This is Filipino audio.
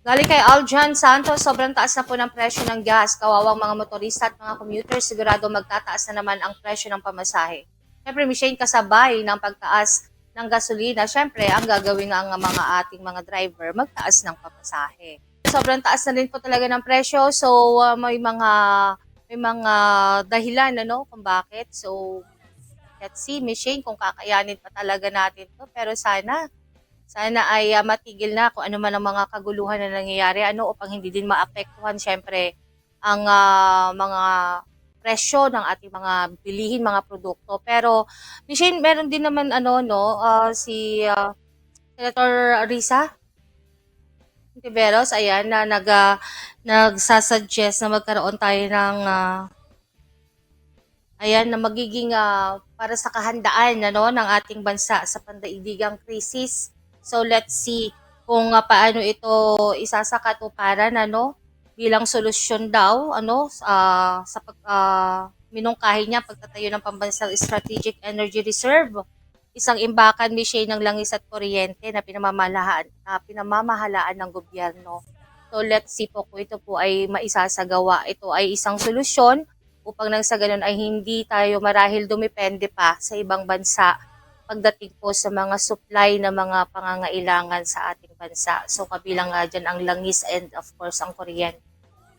Galing kay Aljan Santos, sobrang taas na po ng presyo ng gas. Kawawang mga motorista at mga commuters, sigurado magtataas na naman ang presyo ng pamasahe. Siyempre, Michelle, kasabay ng pagtaas ng gasolina, siyempre, ang gagawin ng mga ating mga driver, magtaas ng pamasahe. Sobrang taas na din po talaga ng presyo, so may mga dahilan kung bakit. So, let's see, Michelle, kung kakayanin pa talaga natin to. Pero sana ay matigil na kung ano man ang mga kaguluhan na nangyayari upang hindi din maapektuhan syempre ang mga presyo ng ating mga bilihin, mga produkto. Pero Michelle, meron din naman si Senator Risa Tiveros, ayan, na nagsasuggest na magkaroon tayo ng ayan, na magiging para sa kahandaan ng ating bansa sa pandaigdigang krisis. So let's see kung paano ito isasakatuparan bilang solusyon daw sa minungkahi niya pagtatayo ng pambansang strategic energy reserve, isang imbakan Michelle ng langis at kuryente na pinamamahalaan ng gobyerno. So let's see po kung ito po ay maisasagawa. Ito ay isang solusyon upang nang sa ganun ay hindi tayo marahil dumepende pa sa ibang bansa pagdating po sa mga supply na mga pangangailangan sa ating bansa. So kabilang nga dyan ang langis and of course ang kuryente.